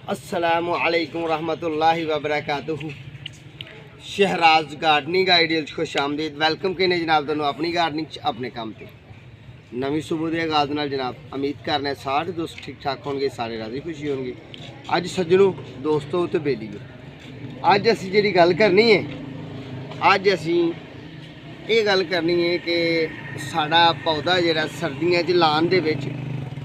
अस्सलामु अलैकुम रहमतुल्लाहि व बरकातुहू। शहराज गार्डनिंग आइडियल खुश आमदीद। वेलकम कहने जनाब तुहानू अपनी गार्डनिंग अपने काम ते नवी सुबह के आगाज नाल जनाब उम्मीद करने सारे दोस्त ठीक ठाक होंगे, सारे राजी खुशी होंगे। अज सज्जनों दोस्तों तो बेलियो अज असी जी गल करनी है, अज असी ये गल करनी है कि साड़ा पौधा जरा सर्दियों च लाने दे विच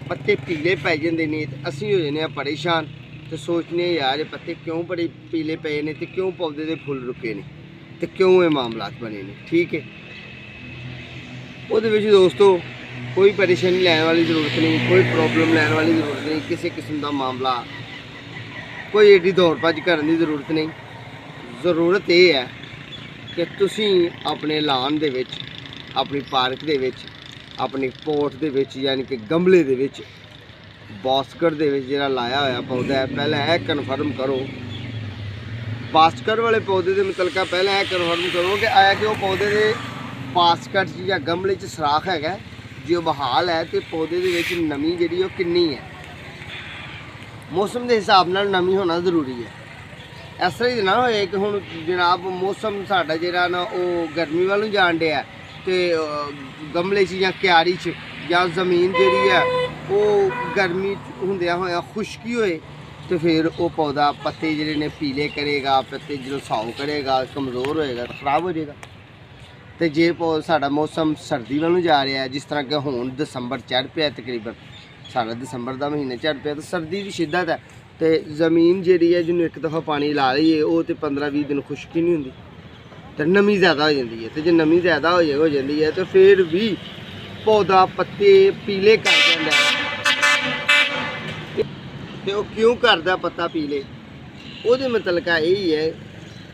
पत्ते पीले पै जाते हैं तो असी हो जाने परेशान तो सोचने यार ये पत्ते क्यों बड़े पीले पे ने तो क्यों पौधे के फुल रुके ने तो क्यों ये मामलात बने ने। ठीक है, वो दोस्तों कोई परेशानी लैन वाली जरूरत नहीं, कोई प्रॉब्लम लैन वाली जरूरत नहीं, किसी किस्म का मामला कोई एडी दौड़ भज करने की जरूरत नहीं। ज़रूरत ये है कि तुसी अपने लान दे विच, अपनी पार्क दे विच, अपनी पोट दे विच यानी कि गमले दे विच बास्केट दे विच जिहड़ा लाया होया पौधा है, पहले यह कन्फर्म करो बास्केट वाले पौधे के मुतलका पहले यह कन्फर्म करो कि आया कि वो पौधे के बास्केट या गमले च सराख है जो बहाल है तो पौधे के विच नमी जी किन्नी है। मौसम के हिसाब नाल नमी होना जरूरी है। इस तरह ना होए कि हुण जनाब मौसम साडा जिहड़ा ना वो गर्मी वालों जान दिया तो गमले या क्यारी या जमीन जी है वो गर्मी होंदिया होया खुश्की होए तो फिर वो पौधा पत्ते जिहड़े ने पीले करेगा, पत्ते जो साव करेगा, कमज़ोर होएगा तो खराब हो जाएगा। तो जे साडा मौसम सर्दी वालों जा रहा है, जिस तरह के हुण दसंबर चढ़ पिया, तकरीबन सारा दसंबर का महीना चढ़ पिया तो सर्दी की शिद्दत है तो जमीन जी है जिन्होंने एक दफ़ा पानी ला लीए वो तो 15-20 दिन खुश्की नहीं होंगी तो नमी ज़्यादा हो जाती है। तो जो नमी ज़्यादा हो जाती है तो फिर भी पौधा पत्ते पीले कर जाता है। तो वो क्यों करता पत्ता पीले, वो मतलब यही है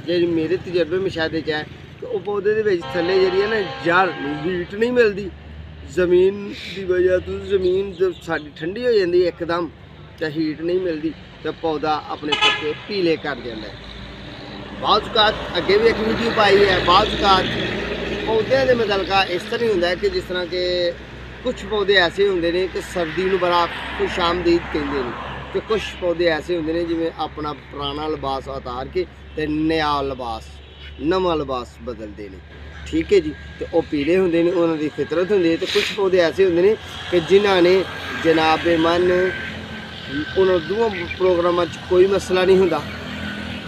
जी मेरे तजर्बे मुशाहदे च है कि वो पौधे के थले जी है ना जड़ हीट नहीं मिलती, जमीन की वजह तो जमीन जब साड़ी ठंडी हो जाती है एकदम तो हीट नहीं मिलती तो पौधा अपने पत्ते पीले कर जाता है। बाज़ अगे भी एक वीडियो पाई है, बाज़ पौधे के मुतलका इस तरह होंगे कि जिस तरह के कुछ पौधे ऐसे होंगे ने कि सर्दी में बड़ा खुश आमदीद कहते हैं तो कुछ पौधे ऐसे होंगे ने जिमें अपना पुराना लिबास उतार के ते नया लिबास नवा लिबास बदलते हैं। ठीक है जी, तो वह पीले होंगे ने उन्होंने फितरत होंगी है। तो कुछ पौधे ऐसे होंगे ने कि जिन्होंने जनाब मन उन्होंने दोनों प्रोग्रामों कोई मसला नहीं होता।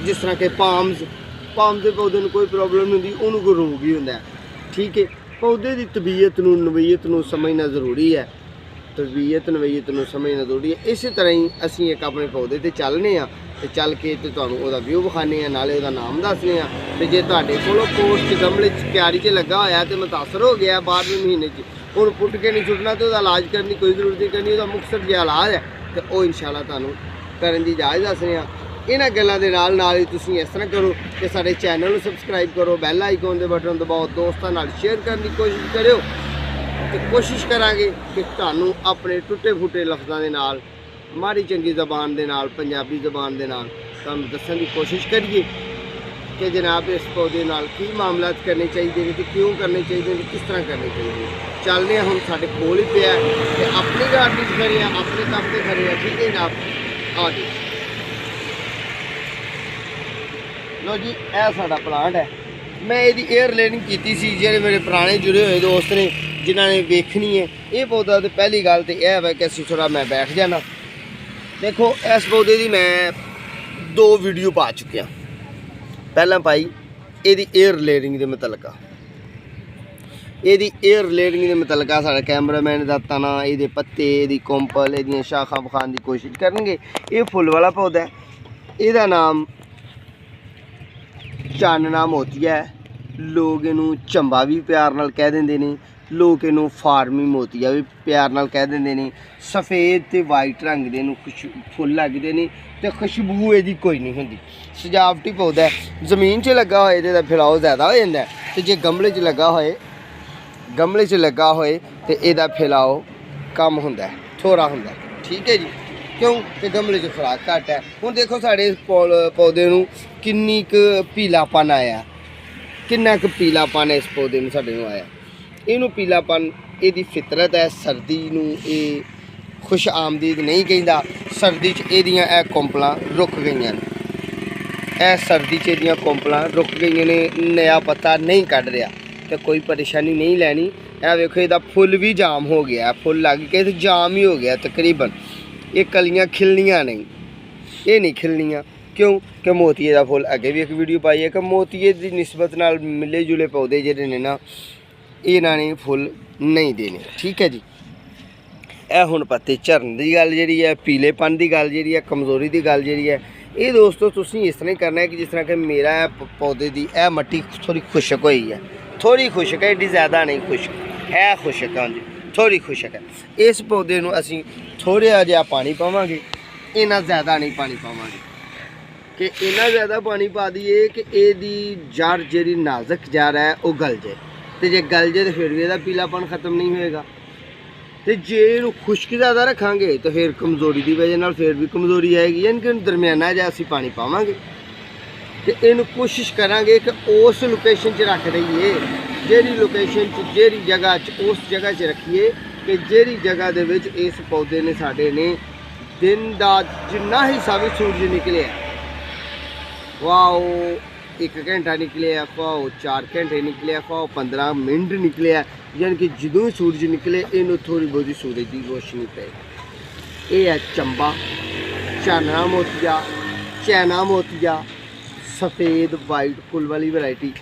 जिस तरह के पाम्स के पौधे में कोई प्रॉब्लम नहीं होती, उन्होंने रोग ही होंगे। ठीक है, पौधे की तबीयत नवीयत समझना जरूरी है, तबीयत नवीयत समझना जरूरी है। इस तरह ही असी एक अपने पौधे से चलने तो चल के तो तुहानू व्यू विखाने नाले नाम दसने तो जे तुहाडे कोलों पोस्ट गमले क्यारी च लगा होया तो मुतासर हो गया 12वें महीने हुण पुट के नहीं छुटना तो इलाज करने की कोई जरूरत नहीं करनी, मुख्तसर जिहा इलाज है तो वह इंशाअल्लाह तुहानू करन दी इजाज़त दसने। इन्हां गल्लां दे नाल नाल ही तुसीं इस तरह करो कि साडे चैनल नूं सबसक्राइब करो, बैल आइकॉन दे बटन दबाओ, दोस्तां नाल शेयर करने की कोशिश करियो तो कोशिश करांगे कि तुहानू अपने टुटे फुटे लफ्ज़ां दे नाल माड़ी चंगी ज़बान दे नाल पंजाबी ज़बान दे नाल तुहानू दस्सण दी कोशिश करिए कि जनाब इस पौधे नाल की मामलात करने चाहिए तो क्यों करने चाहिए तो किस तरह करने चाहिए। चलने हम साडे कोल ही पिया ते अपनी गार्डनिंग खड़े हैं, अपने काम से खड़े हैं। ठीक है जनाब, आ जी लो जी यह साडा प्लांट है। मैं ये एयर लेनिंग की सी जो मेरे पुराने जुड़े हुए दोस्त ने जिन्होंने वेखनी है ये पौधा। तो पहली गल तो यह है कि असी थोड़ा मैं बैठ जाना। देखो इस पौधे की मैं 2 वीडियो पा चुकिया, पहला पाई ये एयर लेयरिंग के मुतलका, ये एयर लेयरिंग के मुतलका साढ़ा कैमरामैन का तना ये पत्ते ये कोंपल ये शाखा विखाने की कोशिश करेंगे। ये फुल वाला पौधा है, यदा नाम चानना मोतिया है, लोग इनू चंबा भी प्यार नाल कह देंगे ने, लोग इनू फार्मी मोतिया भी प्यार नाल कह देंगे ने। सफ़ेद तो वाइट रंग के फुल लगते हैं तो खुशबू इसकी कोई नहीं होंगी, सजावटी पौधा है। जमीन च लगा होए तो फैलाव ज़्यादा हो जाता है तो जे गमले च लगा होए तो यदा फैलाव कम होंदा थोड़ा होंदा। ठीक है जी, क्यों कि गमले च खुराक घट है। हुण देखो साढ़े पौधे नूं किन्नी क पीलापन आया, किन्ना क पीलापन इस पौधे में साढ़े आया। इनू पीलापन यदी फितरत है, सर्दी नूं खुश आमदीद नहीं कहता। सर्दी च एदियां ए कोंपलां रुक गईयां ने, ए सर्दी च एदियां कोंपलां रुक गईयां ने, नया पत्ता नहीं कढ़ रहा तो कोई परेशानी नहीं लैनी। ए वेखो इहदा फुल भी जाम हो गया, फुल लग के तो जाम ही हो गया तकरीबन। ये कलियां खिलनियां नहीं, ये नहीं खिलनियां क्यों कि मोतिये का फुल अगे भी एक वीडियो पाई है कि मोतिये की निस्बत नाल मिले जुले पौधे जिहड़े ने ना इन्हां ने फुल नहीं देने। ठीक है जी। यह हुण पत्ते झरन की गल जी है, पीलेपन की गल जी है, कमज़ोरी की गल जी है, ये दोस्तों तुसीं इस तरह करना है कि जिस तरह कि मेरा पौधे की यह मट्टी थोड़ी खुशक हुई है, थोड़ी खुशक है, एडी ज़्यादा नहीं खुशक है, खुशक हाँ जी थोड़ी खुशक है। इस पौधे नूं असीं थोड़ा जिहा पानी पावांगे, इन्ना ज़्यादा नहीं पानी पावांगे कि इन्ना ज़्यादा पानी पा दईए कि इहदी जड़ जिहड़ी नाजुक जड़ है वो गल जाए, तो जे गल जाए तो फिर भी इहदा पीलापन खत्म नहीं होएगा। तो जे इहनूं खुश्क ज़्यादा रखांगे तो फिर कमज़ोरी की वजह नाल फिर भी कमज़ोरी आएगी, यानी कि दरम्याना जिहा असीं पानी पावांगे। तो इहनूं कोशिश करांगे कि उस लोकेशन च रख दईए, जिहड़ी लोकेशन च जिहड़ी जगह च उस जगह च रखिए कि जिहड़ी जगह दे विच इस पौधे ने साडे ने दिन दा जिन्ना हिस्सा भी सूरज निकले, वाओ 1 घंटा निकले, वाओ 4 घंटे निकले, वाओ 15 मिनट निकले, यानी कि जदों सूरज निकले इनू थोड़ी बहुत सूरज की रोशनी पे। यह है चंबा, चाना मोतिया, चैना मोतिया, सफ़ेद वाइट फुल वाली वैरायटी।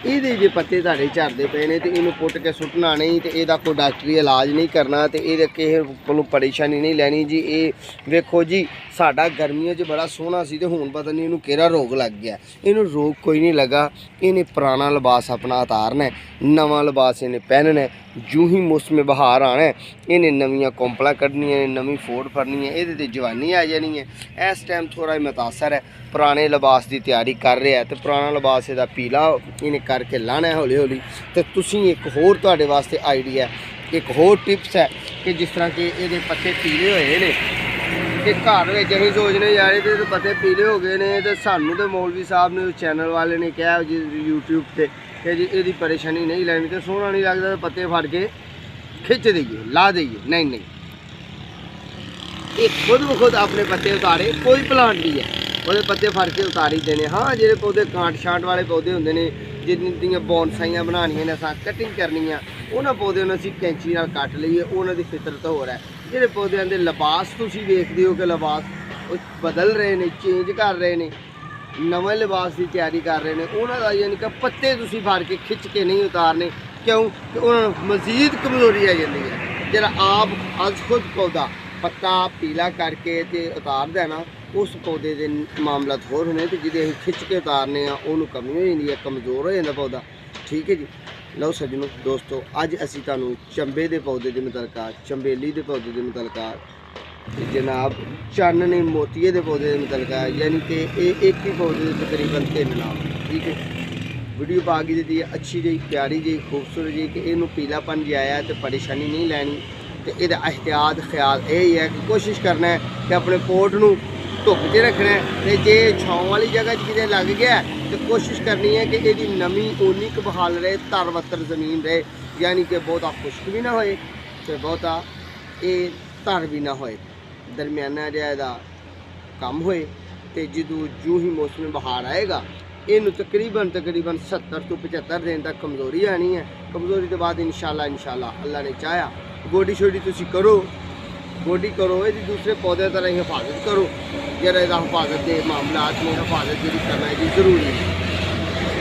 ये जे पत्ते तुहाडे झड़ते पे ने तो इनू पुट के सुटना नहीं, तो यदा कोई डॉक्टरी इलाज नहीं करना, तो ये किसी को परेशानी नहीं लैनी जी। ये वेखो जी साडा गर्मियों च बड़ा सोहना सी, तो हुण पता नहीं इनू केड़ा रोग लग गया। इनू रोग कोई नहीं लगा, इन्हें पुराना लिबास अपना उतारना है, नवा लिबास इन्हें पहनना है। जूं ही मौसम बहार आना है इन्हें नवियां कोंपलां कढ़नियां ने, नवी फोड़ फड़नी है, ये जवानी आ जानी है। इस टाइम थोड़ा मुतासर है, पुराने लिबास की तैयारी कर रहा है, तो पुराना लिबास इसदा पीला इन्हें करके लाना है हौली हौली। तो तुसीं एक होर तुहाडे वास्ते आइडिया, एक होर टिप्स है कि जिस तरह के ये पत्ते पीले होए ने कि घर में असीं सोचने जा रहे थे तो पत्ते पीले हो गए ने, तो सानू तो मौलवी साहब ने चैनल वाले ने कहा जी यूट्यूब पर कि जी यदी परेशानी नहीं लैनी, तो सोहना नहीं लगता तो पत्ते फड़ के खिंच दईए, ला दईए। नहीं नहीं, ये खुद ब खुद अपने पत्ते उतारे, कोई प्लांट नहीं है वो पत्ते फड़ के उतारी देने। हाँ जो पौधे कांट छांट वाले पौधे होंगे ने, जिन्दियां बोनसाइयां बनानियां ने, असां कटिंग करनी है, उन्होंने पौधे असीं कैंची नाल कट लईए, उन्होंने फितरत होर है। जिहड़े पौधों के लिबास तुसीं देखदे हो कि लिबास बदल रहे हैं, चेंज कर रहे हैं, नवे लिबास की तैयारी कर रहे हैं, उन्होंने यानी कि पत्ते तुसीं फड़ के खिंच के नहीं उतारने, क्यों कि उन्होंने मजीद कमज़ोरी आ जाती है। जिहड़ा आप अज खुद पौधा पत्ता पीला करके ते उतार देना, उस पौधे के मामला होर होने, तो जिहदे खिंच के उतारने उन्होंने कमी हो जाती है, कमज़ोर हो जाता पौधा। ठीक है जी। लो सज्जनों दोस्तों, अज असीं तुहानूं चंबे के पौधे के मुतलका, चंबेली के पौधे के मुतलका, जनाब चानने मोतिये के पौधे के मुतलका, यानी कि एक ही पौधे तकरीबन 3 नाम। ठीक है, वीडियो पा के दी अच्छी जी, प्यारी जी, खूबसूरत जी कि इनू पीलापन जी आया तो परेशानी नहीं लैनी। तो यह एहतियात ख्याल यही है कि कोशिश करना है कि अपने पोट नूं धुप च रखना है, तो जे छाँव वाली जगह किते लग गया तो कोशिश करनी है कि यदी नमी उन्नी क बहाल रहे, तरवतर ज़मीन रहे, यानी कि बहुता खुश्क भी ना होए तो बहुता ये तर भी ना होए, दरम्याना जिहा कम होए। तो जूं ही मौसम बहार आएगा इनू तकरीबन 70 तो 75 दिन तक कमज़ोरी आनी है। कमज़ोरी के बाद इंशाल्लाह अल्लाह ने चाहा गोडी शोडी तुसी करो, गोडी करो, ये दूसरे पौधे तरह हिफाजत करो, जरा हिफाजत के मामला में हिफाजत जी करना जी जरूरी है।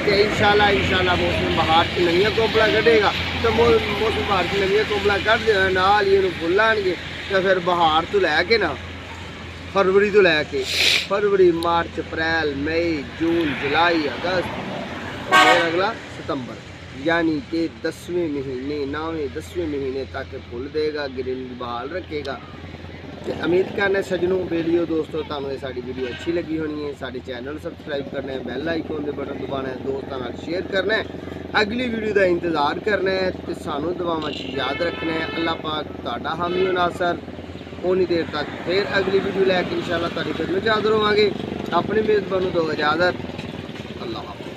तो इंशाल्लाह मौसम बहार की नवियां कोंपलां कढ़ेगा, तो मौसम बहार की नवियां कोंपलां कढ़ देना, नाल ही फुल आएंगे। तो फिर बहार तो लैके ना फरवरी तो लैके फरवरी, मार्च, अप्रैल, मई, जून, जुलाई, अगस्त और फिर अगला सितंबर, यानी कि 10वें महीने 9वें 10वें महीने तक फुल देगा, ग्रीन बहाल रखेगा। तो उम्मीद करना सज्जनों वीडियो दोस्तों तुहानूं ये साडी वीडियो अच्छी लगी होनी है। साडे चैनल सबसक्राइब करना है, बैल आइकॉन के बटन दबाना है, दोस्तों नाल शेयर करना है, अगली वीडियो का इंतज़ार करना है, तो सानूं दुआवां च याद रखना है। अल्लाह पाक तुहाडा हामी नासर। उन्नी देर तक फिर अगली वीडियो लैके इंशाल्लाह तुहाडी खिदमत च हाज़र होवांगे। अपने मेज़बानों दो इजाज़त, अल्लाह हाफ़िज़।